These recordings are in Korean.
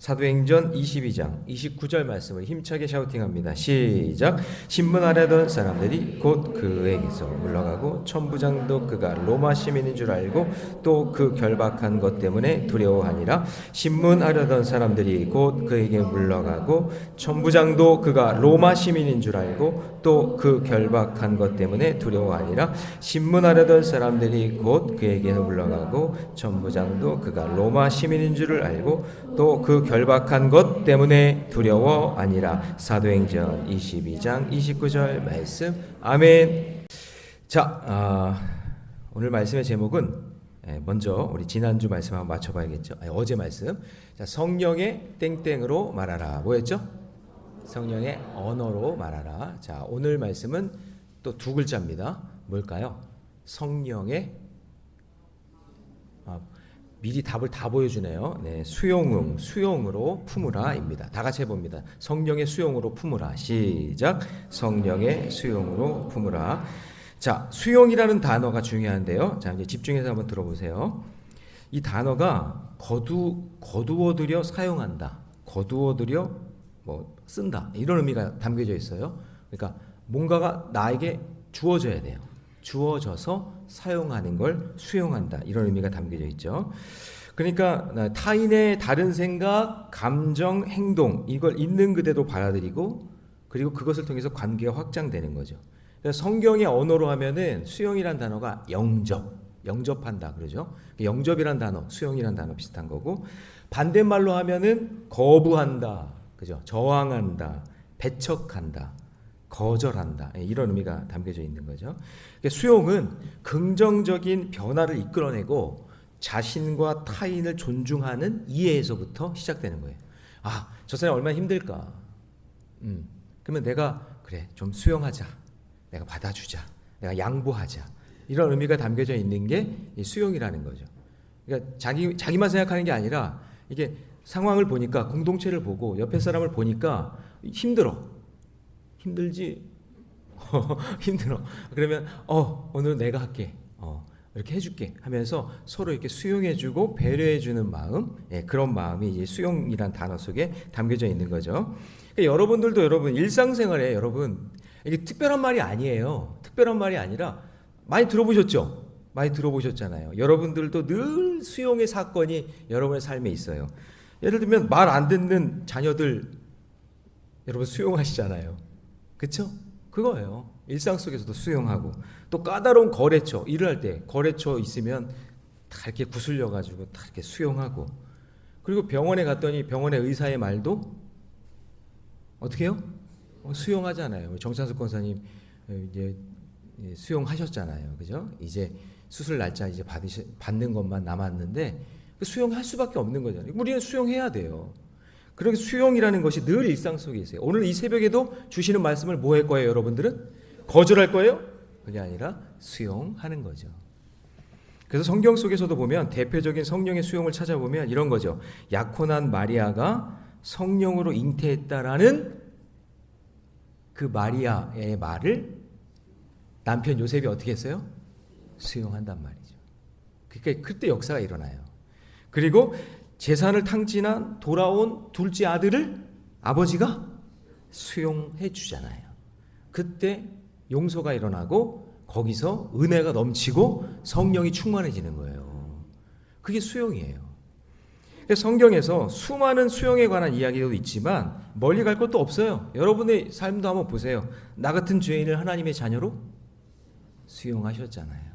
사도행전 22장 29절 말씀을 힘차게 샤우팅합니다. 시작. 신문하려던 사람들이 곧 그에게서 물러가고 천부장도 그가 로마 시민인 줄 알고 또 그 결박한 것 때문에 두려워하니라. 신문하려던 사람들이 곧 그에게 물러가고 천부장도 그가 로마 시민인 줄 알고 또 그 결박한 것 때문에 두려워하니라. 신문하려던 사람들이 곧 그에게 물러가고 천부장도 그가 로마 시민인 줄을 알고 또 그 결박한 것 때문에 두려워 아니라. 사도행전 22장 29절 말씀. 아멘. 자, 오늘 말씀의 제목은 먼저 우리 지난주 말씀 한번 맞춰봐야겠죠. 어제 말씀. 자, 성령의 땡땡으로 말하라. 뭐였죠? 성령의 언어로 말하라. 자, 오늘 말씀은 또 두 글자입니다. 뭘까요? 성령의 미리 답을 다 보여주네요. 네, 수용으로 품으라입니다. 다 같이 해봅니다. 성령의 수용으로 품으라. 시작. 성령의 수용으로 품으라. 자, 수용이라는 단어가 중요한데요. 자, 이제 집중해서 한번 들어보세요. 이 단어가 거두어들여 사용한다, 거두어들여 쓴다, 이런 의미가 담겨져 있어요. 그러니까 뭔가가 나에게 주어져야 돼요. 주어져서 사용하는 걸 수용한다, 이런 의미가 담겨져 있죠. 그러니까 타인의 다른 생각, 감정, 행동, 이걸 있는 그대로 받아들이고 그리고 그것을 통해서 관계가 확장되는 거죠. 그래서 성경의 언어로 하면은 수용이란 단어가 영접한다 그러죠. 영접이란 단어, 수용이란 단어 비슷한 거고, 반대말로 하면은 거부한다, 그죠? 저항한다, 배척한다, 거절한다, 이런 의미가 담겨져 있는 거죠. 수용은 긍정적인 변화를 이끌어내고 자신과 타인을 존중하는 이해에서부터 시작되는 거예요. 아, 저 사람이 얼마나 힘들까? 그러면 내가 그래 좀 수용하자, 내가 받아주자, 내가 양보하자, 이런 의미가 담겨져 있는 게 수용이라는 거죠. 그러니까 자기만 생각하는 게 아니라 이게 상황을 보니까, 공동체를 보고 옆에 사람을 보니까 힘들지? 힘들어. 그러면 오늘 내가 할게. 이렇게 해줄게 하면서 서로 이렇게 수용해주고 배려해주는 마음, 그런 마음이 이제 수용이란 단어 속에 담겨져 있는 거죠. 그러니까 여러분들도 일상생활에 이게 특별한 말이 아니에요. 특별한 말이 아니라 많이 들어보셨죠? 많이 들어보셨잖아요. 여러분들도 늘 수용의 사건이 여러분의 삶에 있어요. 예를 들면 말 안 듣는 자녀들 여러분 수용하시잖아요. 그렇죠? 그거예요. 일상 속에서도 수용하고, 또 까다로운 거래처, 일을 할 때 거래처 있으면 다 이렇게 구슬려 가지고 다 이렇게 수용하고, 그리고 병원에 갔더니 병원의 의사의 말도 어떻게 해요? 수용하잖아요. 정찬숙 권사님 이제 수용하셨잖아요. 그죠? 이제 수술 날짜 이제 받는 것만 남았는데 수용할 수밖에 없는 거잖아요. 우리는 수용해야 돼요. 그렇게 수용이라는 것이 늘 일상 속에 있어요. 오늘 이 새벽에도 주시는 말씀을 뭐 할 거예요, 여러분들은? 거절할 거예요? 그게 아니라 수용하는 거죠. 그래서 성경 속에서도 보면 대표적인 성령의 수용을 찾아보면 이런 거죠. 약혼한 마리아가 성령으로 잉태했다라는 그 마리아의 말을 남편 요셉이 어떻게 했어요? 수용한단 말이죠. 그러니까 그때 역사가 일어나요. 그리고 재산을 탕진한 돌아온 둘째 아들을 아버지가 수용해 주잖아요. 그때 용서가 일어나고 거기서 은혜가 넘치고 성령이 충만해지는 거예요. 그게 수용이에요. 성경에서 수많은 수용에 관한 이야기도 있지만 멀리 갈 것도 없어요. 여러분의 삶도 한번 보세요. 나 같은 죄인을 하나님의 자녀로 수용하셨잖아요.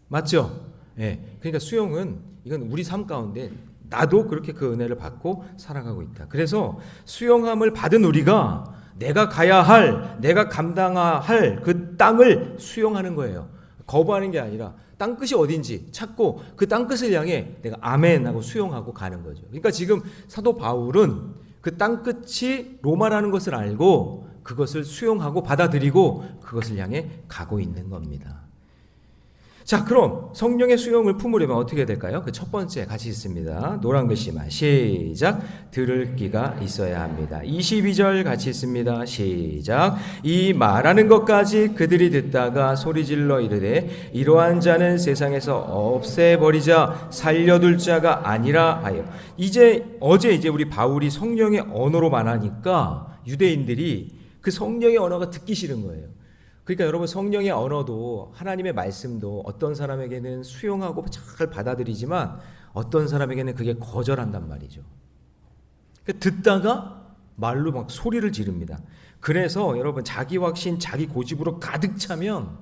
맞죠? 그러니까 수용은 이건 우리 삶 가운데 나도 그렇게 그 은혜를 받고 살아가고 있다. 그래서 수용함을 받은 우리가 내가 가야 할, 내가 감당해야 할 그 땅을 수용하는 거예요. 거부하는 게 아니라 땅끝이 어딘지 찾고 그 땅끝을 향해 내가 아멘 하고 수용하고 가는 거죠. 그러니까 지금 사도 바울은 그 땅끝이 로마라는 것을 알고 그것을 수용하고 받아들이고 그것을 향해 가고 있는 겁니다. 자, 그럼 성령의 수용을 품으려면 어떻게 될까요? 그 첫 번째 같이 있습니다. 노란 글씨만 시작. 들을 귀가 있어야 합니다. 22절 같이 있습니다. 시작. 이 말하는 것까지 그들이 듣다가 소리질러 이르되 이러한 자는 세상에서 없애버리자 살려둘 자가 아니라 하여. 어제 우리 바울이 성령의 언어로 말하니까 유대인들이 그 성령의 언어가 듣기 싫은 거예요. 그러니까 여러분, 성령의 언어도 하나님의 말씀도 어떤 사람에게는 수용하고 잘 받아들이지만 어떤 사람에게는 그게 거절한단 말이죠. 듣다가 말로 막 소리를 지릅니다. 그래서 여러분, 자기 확신, 자기 고집으로 가득 차면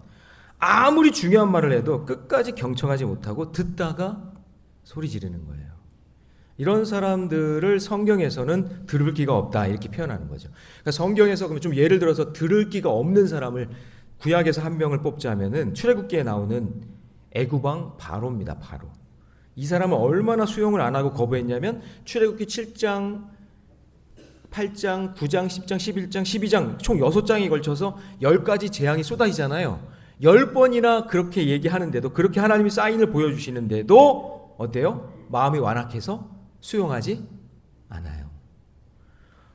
아무리 중요한 말을 해도 끝까지 경청하지 못하고 듣다가 소리 지르는 거예요. 이런 사람들을 성경에서는 들을 귀가 없다 이렇게 표현하는 거죠. 그러니까 성경에서 그러면 좀 예를 들어서 들을 귀가 없는 사람을 구약에서 한 명을 뽑자면은 출애굽기에 나오는 애굽왕 바로입니다. 바로. 이 사람은 얼마나 수용을 안 하고 거부했냐면 출애굽기 7장, 8장, 9장, 10장, 11장, 12장 총 6장에 걸쳐서 10가지 재앙이 쏟아지잖아요. 10번이나 그렇게 얘기하는데도, 그렇게 하나님이 사인을 보여주시는데도 어때요? 마음이 완악해서 수용하지 않아요.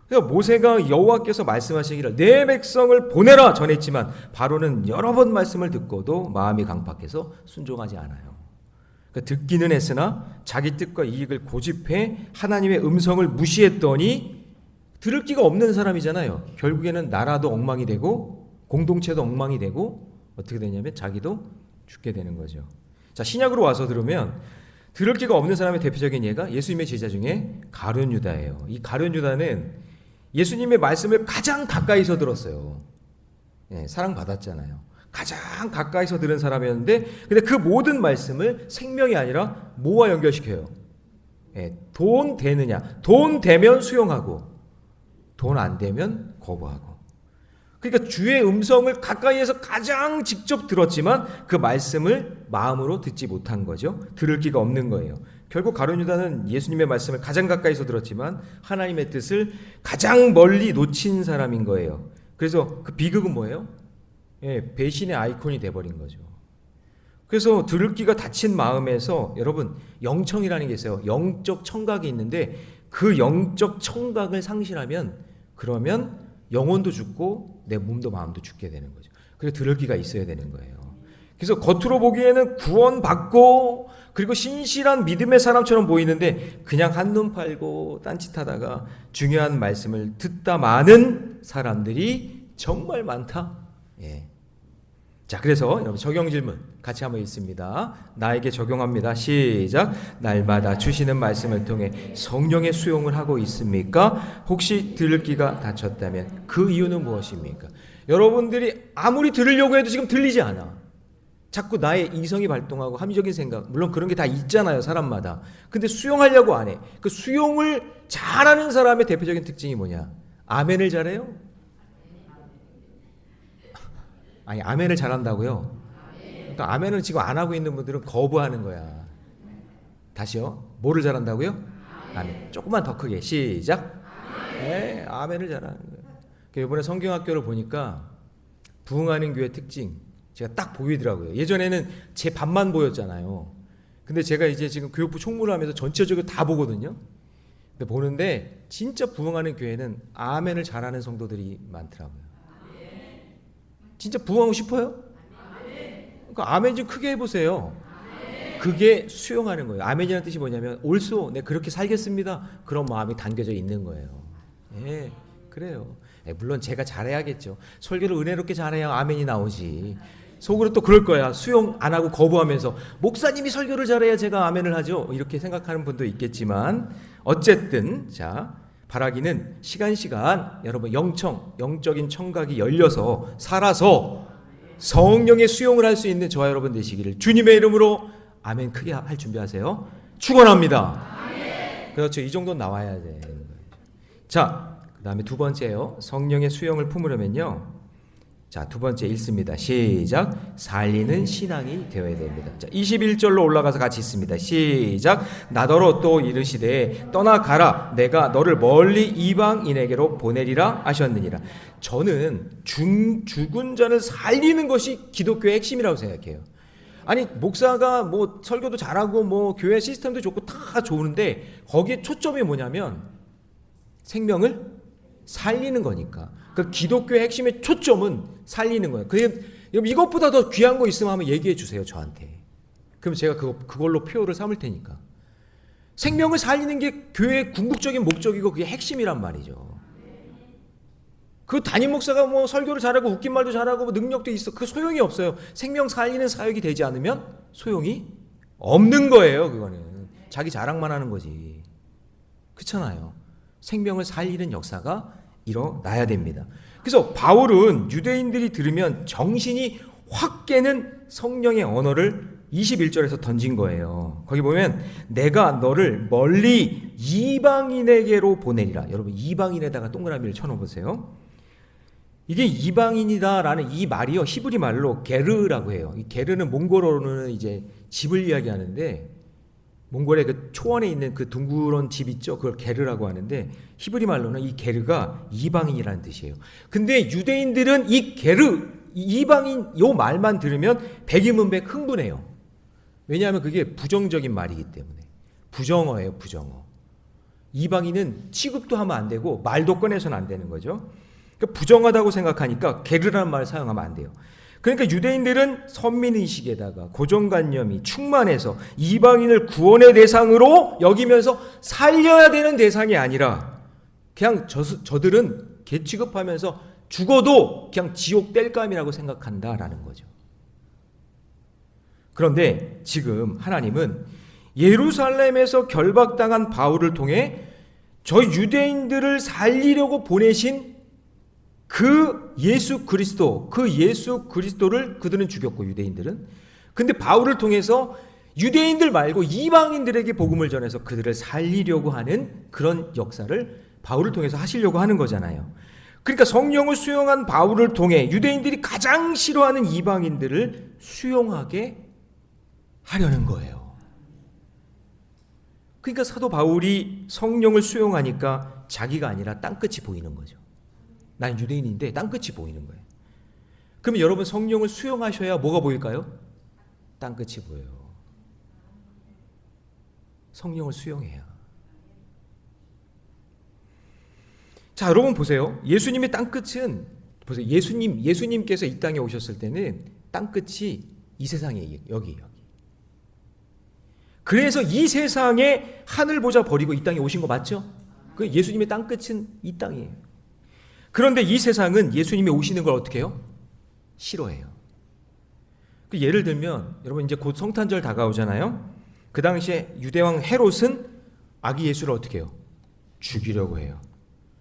그러니까 모세가 여호와께서 말씀하시기를 내 백성을 보내라 전했지만 바로는 여러 번 말씀을 듣고도 마음이 강팍해서 순종하지 않아요. 그러니까 듣기는 했으나 자기 뜻과 이익을 고집해 하나님의 음성을 무시했더니 들을 귀가 없는 사람이잖아요. 결국에는 나라도 엉망이 되고 공동체도 엉망이 되고 어떻게 되냐면 자기도 죽게 되는 거죠. 자, 신약으로 와서 들으면 들을 귀가 없는 사람의 대표적인 예가 예수님의 제자 중에 가룟 유다예요. 이 가룟 유다는 예수님의 말씀을 가장 가까이서 들었어요. 사랑받았잖아요. 가장 가까이서 들은 사람이었는데, 근데 그 모든 말씀을 생명이 아니라 뭐와 연결시켜요? 돈 되느냐? 돈 되면 수용하고, 돈 안 되면 거부하고. 그러니까 주의 음성을 가까이에서 가장 직접 들었지만 그 말씀을 마음으로 듣지 못한 거죠. 들을 귀가 없는 거예요. 결국 가룟 유다는 예수님의 말씀을 가장 가까이서 들었지만 하나님의 뜻을 가장 멀리 놓친 사람인 거예요. 그래서 그 비극은 뭐예요? 배신의 아이콘이 돼버린 거죠. 그래서 들을 귀가 닫힌 마음에서 여러분, 영청이라는 게 있어요. 영적 청각이 있는데 그 영적 청각을 상실하면 그러면 영혼도 죽고 내 몸도 마음도 죽게 되는 거죠. 그래서 들을 귀가 있어야 되는 거예요. 그래서 겉으로 보기에는 구원받고 그리고 신실한 믿음의 사람처럼 보이는데 그냥 한눈 팔고 딴짓하다가 중요한 말씀을 듣다 마는 사람들이 정말 많다. 자, 그래서 여러분 적용 질문 같이 한번 있습니다. 나에게 적용합니다. 시작. 날마다 주시는 말씀을 통해 성령의 수용을 하고 있습니까? 혹시 들을 귀가 닫혔다면 그 이유는 무엇입니까? 여러분들이 아무리 들으려고 해도 지금 들리지 않아. 자꾸 나의 이성이 발동하고 합리적인 생각, 물론 그런 게 다 있잖아요, 사람마다. 근데 수용하려고 안 해. 그 수용을 잘하는 사람의 대표적인 특징이 뭐냐? 아멘을 잘해요? 아니, 아멘을 잘한다고요? 그러니까 아멘을 지금 안 하고 있는 분들은 거부하는 거야. 다시요. 뭐를 잘한다고요? 아멘. 조금만 더 크게. 시작. 네, 아멘을 잘하는 거예요. 이번에 성경학교를 보니까 부흥하는 교회 특징 제가 딱 보이더라고요. 예전에는 제 반만 보였잖아요. 근데 제가 이제 지금 교육부 총무를 하면서 전체적으로 다 보거든요. 근데 보는데 진짜 부흥하는 교회는 아멘을 잘하는 성도들이 많더라고요. 진짜 부흥하고 싶어요? 그러니까 아멘 좀 크게 해보세요. 그게 수용하는 거예요. 아멘이라는 뜻이 뭐냐면 옳소, 네 그렇게 살겠습니다. 그런 마음이 담겨져 있는 거예요. 그래요. 물론 제가 잘해야겠죠. 설교를 은혜롭게 잘해야 아멘이 나오지. 속으로 또 그럴 거야. 수용 안 하고 거부하면서 목사님이 설교를 잘해야 제가 아멘을 하죠. 이렇게 생각하는 분도 있겠지만 어쨌든 자, 바라기는 시간 여러분 영적인 청각이 열려서 살아서 성령의 수용을 할 수 있는 저와 여러분 되시기를 주님의 이름으로 아멘 크게 할 준비하세요. 축원합니다. 아멘. 그렇죠. 이 정도 나와야 되는 거예요. 자, 그 다음에 두 번째요. 성령의 수용을 품으려면요. 자, 두 번째 읽습니다. 시작. 살리는 신앙이 되어야 됩니다. 자, 21절로 올라가서 같이 읽습니다. 시작. 나더러 또 이르시되 떠나가라. 내가 너를 멀리 이방인에게로 보내리라 하셨느니라. 저는 죽은 자를 살리는 것이 기독교의 핵심이라고 생각해요. 아니 목사가 뭐 설교도 잘하고 뭐 교회 시스템도 좋고 다 좋은데 거기에 초점이 뭐냐면 생명을 살리는 거니까. 그 기독교의 핵심의 초점은 살리는 거예요. 이것보다 더 귀한 거 있으면 한번 얘기해 주세요, 저한테. 그럼 제가 그걸로 표어를 삼을 테니까. 생명을 살리는 게 교회의 궁극적인 목적이고 그게 핵심이란 말이죠. 그 담임 목사가 뭐 설교를 잘하고 웃긴 말도 잘하고 뭐 능력도 있어. 그 소용이 없어요. 생명 살리는 사역이 되지 않으면 소용이 없는 거예요. 그거는 자기 자랑만 하는 거지. 그렇잖아요. 생명을 살리는 역사가 일어나야 됩니다. 그래서 바울은 유대인들이 들으면 정신이 확 깨는 성령의 언어를 21절에서 던진 거예요. 거기 보면 내가 너를 멀리 이방인에게로 보내리라. 여러분 이방인에다가 동그라미를 쳐놓으세요. 이게 이방인이다라는 이 말이요 히브리 말로 게르라고 해요. 이 게르는 몽골어로는 이제 집을 이야기하는데 몽골의 그 초원에 있는 그 둥그런 집 있죠. 그걸 게르라고 하는데 히브리 말로는 이 게르가 이방인이라는 뜻이에요. 근데 유대인들은 이 게르 이방인 요 말만 들으면 백이문백 흥분해요. 왜냐하면 그게 부정적인 말이기 때문에. 부정어예요, 부정어. 이방인은 취급도 하면 안 되고 말도 꺼내서는 안 되는 거죠. 그러니까 부정하다고 생각하니까 게르라는 말을 사용하면 안 돼요. 그러니까 유대인들은 선민의식에다가 고정관념이 충만해서 이방인을 구원의 대상으로 여기면서 살려야 되는 대상이 아니라 그냥 저들은 개 취급하면서 죽어도 그냥 지옥 뗄감이라고 생각한다라는 거죠. 그런데 지금 하나님은 예루살렘에서 결박당한 바울을 통해 저 유대인들을 살리려고 보내신 그 예수 그리스도를 그들은 죽였고 유대인들은. 근데 바울을 통해서 유대인들 말고 이방인들에게 복음을 전해서 그들을 살리려고 하는 그런 역사를 바울을 통해서 하시려고 하는 거잖아요. 그러니까 성령을 수용한 바울을 통해 유대인들이 가장 싫어하는 이방인들을 수용하게 하려는 거예요. 그러니까 사도 바울이 성령을 수용하니까 자기가 아니라 땅끝이 보이는 거죠. 난 유대인인데 땅끝이 보이는 거예요. 그러면 여러분 성령을 수용하셔야 뭐가 보일까요? 땅끝이 보여요. 성령을 수용해야. 자, 여러분 보세요. 예수님의 땅끝은 보세요. 예수님께서 이 땅에 오셨을 때는 땅끝이 이 세상에 여기. 그래서 이 세상에 하늘 보자 버리고 이 땅에 오신 거 맞죠? 그 예수님의 땅끝은 이 땅이에요. 그런데 이 세상은 예수님이 오시는 걸 어떻게 해요? 싫어해요. 예를 들면 여러분 이제 곧 성탄절 다가오잖아요. 그 당시에 유대왕 헤롯은 아기 예수를 어떻게 해요? 죽이려고 해요.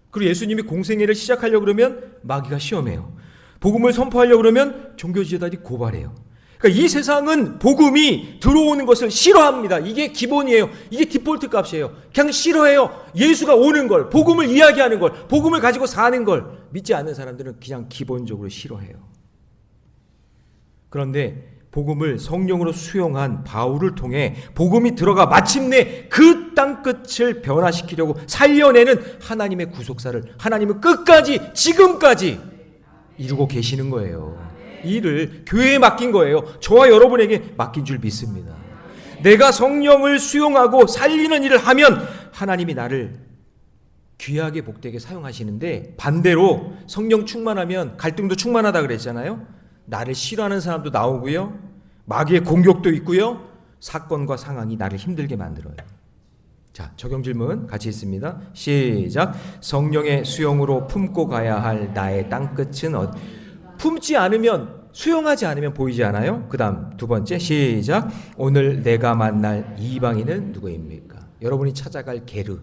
그리고 예수님이 공생애를 시작하려고 그러면 마귀가 시험해요. 복음을 선포하려고 그러면 종교지도자들이 고발해요. 그러니까 이 세상은 복음이 들어오는 것을 싫어합니다. 이게 기본이에요. 이게 디폴트 값이에요. 그냥 싫어해요. 예수가 오는 걸, 복음을 이야기하는 걸, 복음을 가지고 사는 걸 믿지 않는 사람들은 그냥 기본적으로 싫어해요. 그런데 복음을 성령으로 수용한 바울을 통해 복음이 들어가 마침내 그 땅끝을 변화시키려고 살려내는 하나님의 구속사를 하나님은 끝까지 지금까지 이루고 계시는 거예요. 이 일을 교회에 맡긴 거예요. 저와 여러분에게 맡긴 줄 믿습니다. 내가 성령을 수용하고 살리는 일을 하면 하나님이 나를 귀하게 복되게 사용하시는데 반대로 성령 충만하면 갈등도 충만하다 그랬잖아요. 나를 싫어하는 사람도 나오고요. 마귀의 공격도 있고요. 사건과 상황이 나를 힘들게 만들어요. 자, 적용 질문 같이 있습니다. 시작. 성령의 수용으로 품고 가야 할 나의 땅끝은 품지 않으면 수용하지 않으면 보이지 않아요? 그 다음 두 번째 시작. 오늘 내가 만날 이방인은 누구입니까? 여러분이 찾아갈 게르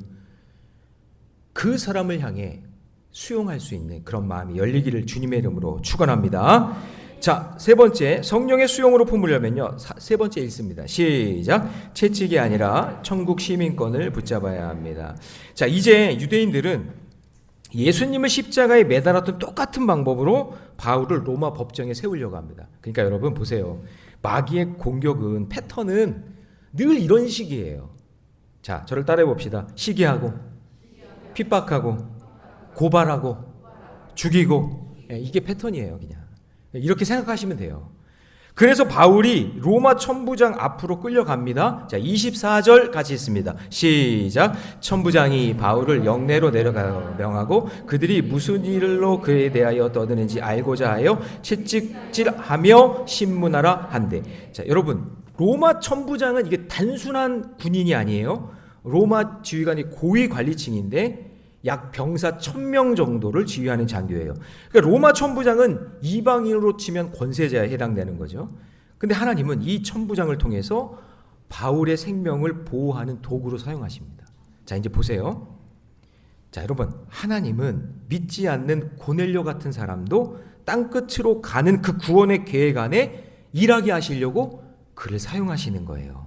그 사람을 향해 수용할 수 있는 그런 마음이 열리기를 주님의 이름으로 축원합니다. 자, 세 번째 성령의 수용으로 품으려면요 세 번째 읽습니다. 시작. 채찍이 아니라 천국 시민권을 붙잡아야 합니다. 자, 이제 유대인들은 예수님을 십자가에 매달았던 똑같은 방법으로 바울을 로마 법정에 세우려고 합니다. 그러니까 여러분 보세요. 마귀의 공격은 패턴은 늘 이런 식이에요. 자, 저를 따라해 봅시다. 시기하고 핍박하고 고발하고 죽이고 이게 패턴이에요. 그냥 이렇게 생각하시면 돼요. 그래서 바울이 로마 천부장 앞으로 끌려갑니다. 자, 24절 같이 있습니다. 시작. 천부장이 바울을 영내로 내려가 명하고 그들이 무슨 일로 그에 대하여 떠드는지 알고자 하여 채찍질하며 신문하라 한대. 자, 여러분, 로마 천부장은 이게 단순한 군인이 아니에요. 로마 지휘관이 고위 관리층인데 약 병사 1000명 정도를 지휘하는 장교예요. 그러니까 로마 천부장은 이방인으로 치면 권세자에 해당되는 거죠. 근데 하나님은 이 천부장을 통해서 바울의 생명을 보호하는 도구로 사용하십니다. 자, 이제 보세요. 자, 여러분, 하나님은 믿지 않는 고넬료 같은 사람도 땅끝으로 가는 그 구원의 계획 안에 일하게 하시려고 그를 사용하시는 거예요.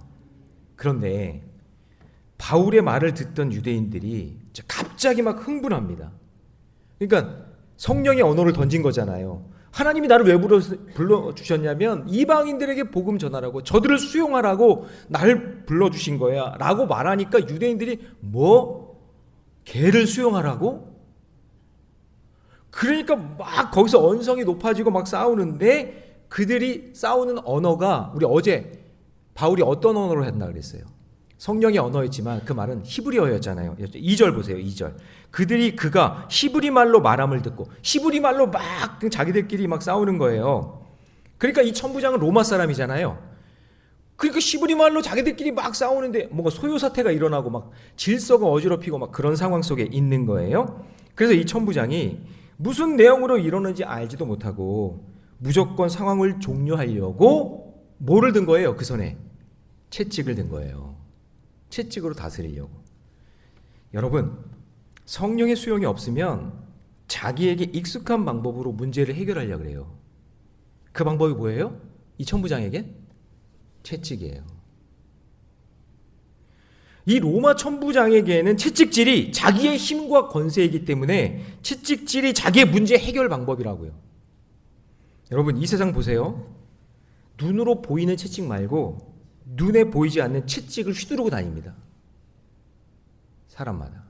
그런데 바울의 말을 듣던 유대인들이 갑자기 막 흥분합니다. 그러니까 성령의 언어를 던진 거잖아요. 하나님이 나를 왜 불러주셨냐면 이방인들에게 복음 전하라고, 저들을 수용하라고 나를 불러주신 거야 라고 말하니까 유대인들이 뭐? 걔를 수용하라고? 그러니까 막 거기서 언성이 높아지고 막 싸우는데 그들이 싸우는 언어가, 우리 어제 바울이 어떤 언어로 했나 그랬어요? 성령의 언어였지만 그 말은 히브리어였잖아요. 2절 보세요. 2절. 그가 히브리 말로 말함을 듣고 히브리 말로 막 자기들끼리 막 싸우는 거예요. 그러니까 이 천부장은 로마 사람이잖아요. 그러니까 히브리 말로 자기들끼리 막 싸우는데 뭔가 소요 사태가 일어나고 막 질서가 어지럽히고 막 그런 상황 속에 있는 거예요. 그래서 이 천부장이 무슨 내용으로 이러는지 알지도 못하고 무조건 상황을 종료하려고 뭐를 든 거예요? 그 손에 채찍을 든 거예요. 채찍으로 다스리려고. 여러분, 성령의 수용이 없으면 자기에게 익숙한 방법으로 문제를 해결하려고 해요. 그 방법이 뭐예요? 이 천부장에겐 채찍이에요. 이 로마 천부장에게는 채찍질이 자기의 힘과 권세이기 때문에 채찍질이 자기의 문제 해결 방법이라고요. 여러분, 이 세상 보세요. 눈으로 보이는 채찍 말고 눈에 보이지 않는 채찍을 휘두르고 다닙니다. 사람마다.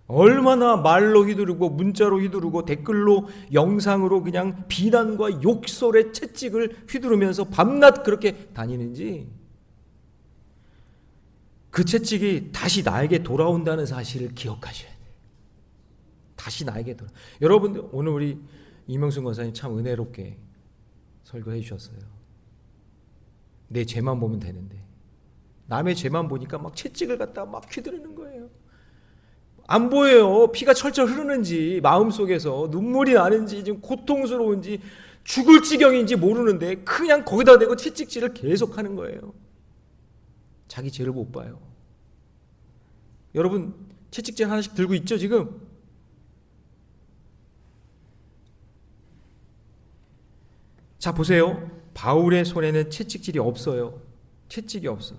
얼마나 말로 휘두르고 문자로 휘두르고 댓글로 영상으로 그냥 비난과 욕설의 채찍을 휘두르면서 밤낮 그렇게 다니는지, 그 채찍이 다시 나에게 돌아온다는 사실을 기억하셔야 돼요. 다시 나에게 돌아. 여러분, 오늘 우리 이명순 권사님 참 은혜롭게 설교해 주셨어요. 내 죄만 보면 되는데 남의 죄만 보니까 막 채찍을 갖다가 막 휘두르는 거예요. 안 보여요. 피가 철철 흐르는지, 마음속에서 눈물이 나는지, 지금 고통스러운지, 죽을 지경인지 모르는데 그냥 거기다 대고 채찍질을 계속하는 거예요. 자기 죄를 못 봐요. 여러분, 채찍질 하나씩 들고 있죠 지금? 자, 보세요. 바울의 손에는 채찍질이 없어요. 채찍이 없어.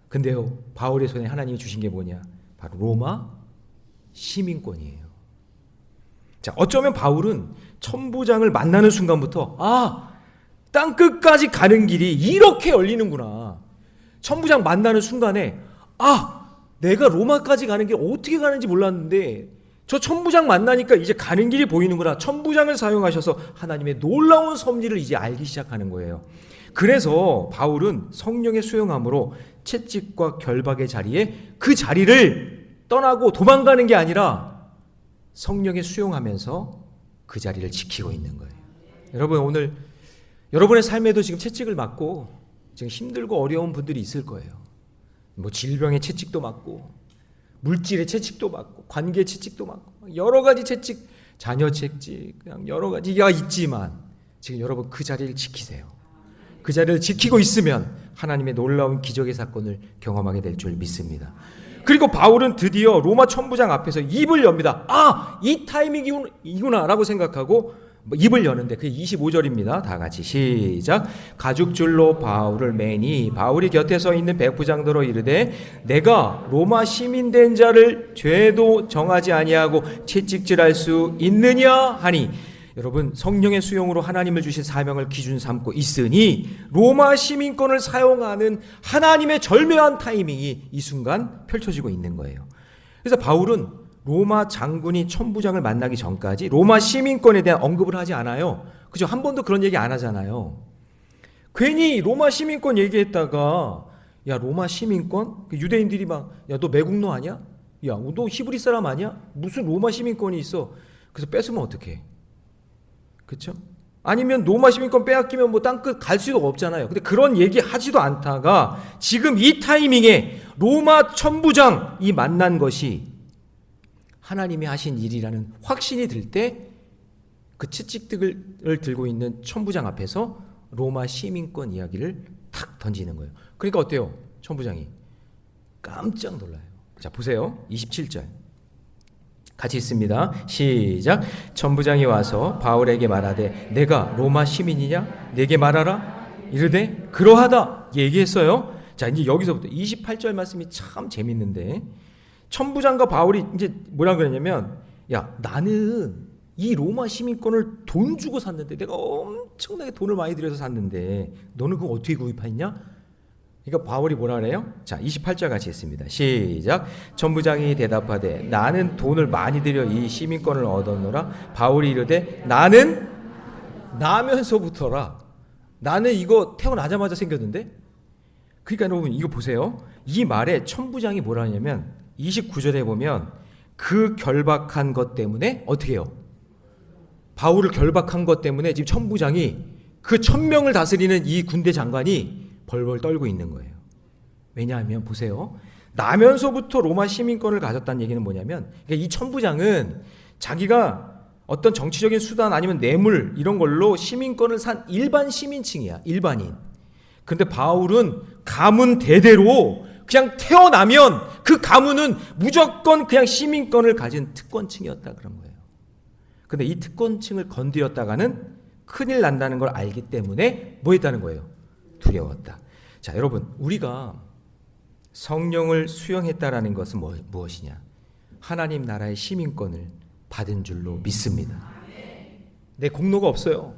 근데요, 바울의 손에 하나님이 주신 게 뭐냐? 바로 로마 시민권이에요. 자, 어쩌면 바울은 천부장을 만나는 순간부터 땅끝까지 가는 길이 이렇게 열리는구나. 천부장 만나는 순간에 내가 로마까지 가는 길 어떻게 가는지 몰랐는데 저 천부장 만나니까 이제 가는 길이 보이는구나. 천부장을 사용하셔서 하나님의 놀라운 섭리를 이제 알기 시작하는 거예요. 그래서 바울은 성령의 수용함으로 채찍과 결박의 자리에 그 자리를 떠나고 도망가는 게 아니라 성령의 수용하면서 그 자리를 지키고 있는 거예요. 여러분, 오늘 여러분의 삶에도 지금 채찍을 맞고 지금 힘들고 어려운 분들이 있을 거예요. 뭐 질병의 채찍도 맞고 물질의 채찍도 맞고 관계의 채찍도 맞고 여러 가지 채찍, 자녀 채찍, 그냥 여러 가지가 있지만 지금 여러분 그 자리를 지키세요. 그 자리를 지키고 있으면 하나님의 놀라운 기적의 사건을 경험하게 될 줄 믿습니다. 그리고 바울은 드디어 로마 천부장 앞에서 입을 엽니다. 이 타이밍이구나 라고 생각하고 입을 여는데 그게 25절입니다. 다 같이 시작. 가죽줄로 바울을 매니 바울이 곁에 서 있는 백부장들로 이르되 내가 로마 시민 된 자를 죄도 정하지 아니하고 채찍질할 수 있느냐 하니, 여러분, 성령의 수용으로 하나님을 주신 사명을 기준 삼고 있으니 로마 시민권을 사용하는 하나님의 절묘한 타이밍이 이 순간 펼쳐지고 있는 거예요. 그래서 바울은 로마 장군이 천부장을 만나기 전까지 로마 시민권에 대한 언급을 하지 않아요. 그죠? 한 번도 그런 얘기 안 하잖아요. 괜히 로마 시민권 얘기했다가 야 로마 시민권? 유대인들이 막 야 너 매국노 아니야? 야 너 히브리 사람 아니야? 무슨 로마 시민권이 있어? 그래서 뺏으면 어떡해? 그렇죠? 아니면 로마 시민권 빼앗기면 뭐 땅끝 갈 수도 없잖아요. 근데 그런 얘기 하지도 않다가 지금 이 타이밍에 로마 천부장이 만난 것이 하나님이 하신 일이라는 확신이 들 때 그 채찍들을 들고 있는 천부장 앞에서 로마 시민권 이야기를 탁 던지는 거예요. 그러니까 어때요? 천부장이 깜짝 놀라요. 자 보세요. 27절 같이 읽습니다. 시작. 천부장이 와서 바울에게 말하되 내가 로마 시민이냐? 내게 말하라. 이르되 그러하다 얘기했어요. 자 이제 여기서부터 28절 말씀이 참 재밌는데 천부장과 바울이 이제 뭐라 그랬냐면 야 나는 이 로마 시민권을 돈 주고 샀는데 내가 엄청나게 돈을 많이 들여서 샀는데 너는 그거 어떻게 구입했냐? 그러니까 바울이 뭐라 그래요? 자 28절 같이 했습니다. 시작. 천부장이 대답하되 나는 돈을 많이 들여 이 시민권을 얻었노라. 바울이 이르되 나는 나면서부터라. 나는 이거 태어나자마자 생겼는데. 그러니까 여러분 이거 보세요. 이 말에 천부장이 뭐라 하냐면 29절에 보면 그 결박한 것 때문에 어떻게 해요? 바울을 결박한 것 때문에 지금 천부장이 그 1000명을 다스리는 이 군대 장관이 벌벌 떨고 있는 거예요. 왜냐하면 보세요. 나면서부터 로마 시민권을 가졌다는 얘기는 뭐냐면 이 천부장은 자기가 어떤 정치적인 수단 아니면 뇌물 이런 걸로 시민권을 산 일반 시민층이야. 일반인. 그런데 바울은 가문 대대로 그냥 태어나면 그 가문은 무조건 그냥 시민권을 가진 특권층이었다 그런 거예요. 근데 이 특권층을 건드렸다가는 큰일 난다는 걸 알기 때문에 뭐 했다는 거예요? 두려웠다. 자, 여러분, 우리가 성령을 수용했다라는 것은 무엇이냐? 하나님 나라의 시민권을 받은 줄로 믿습니다. 내 공로가 없어요.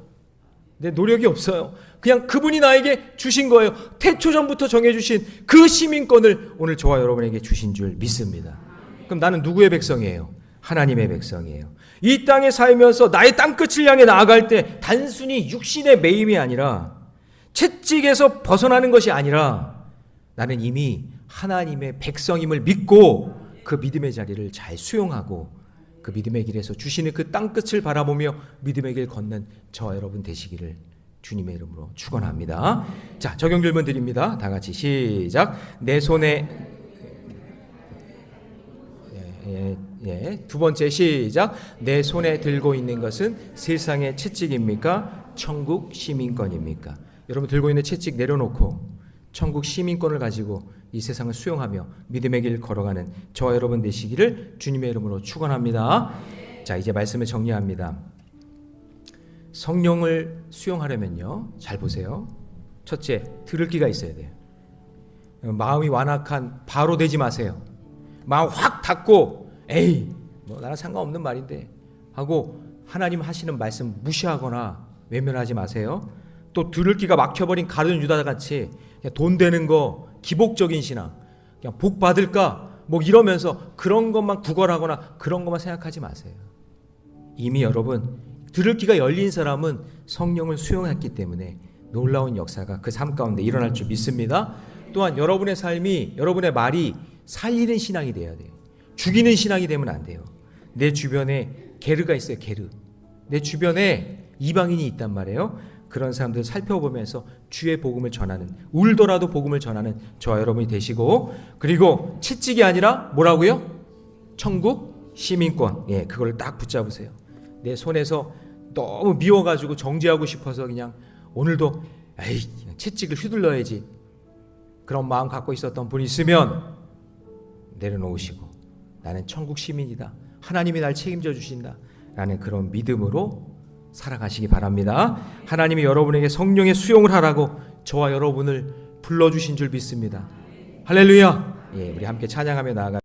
내 노력이 없어요. 그냥 그분이 나에게 주신 거예요. 태초 전부터 정해주신 그 시민권을 오늘 저와 여러분에게 주신 줄 믿습니다. 그럼 나는 누구의 백성이에요? 하나님의 백성이에요. 이 땅에 살면서 나의 땅끝을 향해 나아갈 때 단순히 육신의 매임이 아니라 채찍에서 벗어나는 것이 아니라 나는 이미 하나님의 백성임을 믿고 그 믿음의 자리를 잘 수용하고 그 믿음의 길에서 주시는 그 땅끝을 바라보며 믿음의 길 걷는 저와 여러분 되시기를 주님의 이름으로 축원합니다. 자, 적용 질문 드립니다. 다 같이 시작. 내 손에 두 번째 시작. 내 손에 들고 있는 것은 세상의 채찍입니까? 천국 시민권입니까? 여러분 들고 있는 채찍 내려놓고 천국 시민권을 가지고 이 세상을 수용하며 믿음의 길 걸어가는 저와 여러분 되시기를 주님의 이름으로 축원합니다. 자, 이제 말씀을 정리합니다. 성령을 수용하려면요, 잘 보세요. 첫째, 들을 귀가 있어야 돼요. 마음이 완악한 바로 되지 마세요. 마음 확 닫고 에이 뭐 나랑 상관없는 말인데 하고 하나님 하시는 말씀 무시하거나 외면하지 마세요. 또 들을 귀가 막혀버린 가룟 유다같이 그냥 돈 되는 거 기복적인 신앙 그냥 복 받을까 뭐 이러면서 그런 것만 구걸하거나 그런 것만 생각하지 마세요. 이미 여러분 들을 귀가 열린 사람은 성령을 수용했기 때문에 놀라운 역사가 그 삶 가운데 일어날 줄 믿습니다. 또한 여러분의 삶이 여러분의 말이 살리는 신앙이 돼야 돼요. 죽이는 신앙이 되면 안 돼요. 내 주변에 게르가 있어요. 게르. 내 주변에 이방인이 있단 말이에요. 그런 사람들 살펴보면서 주의 복음을 전하는, 울더라도 복음을 전하는 저와 여러분이 되시고, 그리고 채찍이 아니라 뭐라고요? 천국 시민권. 예, 그걸 딱 붙잡으세요. 내 손에서 너무 미워가지고 정죄하고 싶어서 그냥 오늘도 에이 채찍을 휘둘러야지 그런 마음 갖고 있었던 분이 있으면 내려놓으시고 나는 천국 시민이다. 하나님이 날 책임져 주신다. 라는 그런 믿음으로 살아가시기 바랍니다. 하나님이 여러분에게 성령의 수용을 하라고 저와 여러분을 불러주신 줄 믿습니다. 할렐루야. 예, 우리 함께 찬양하며 나아가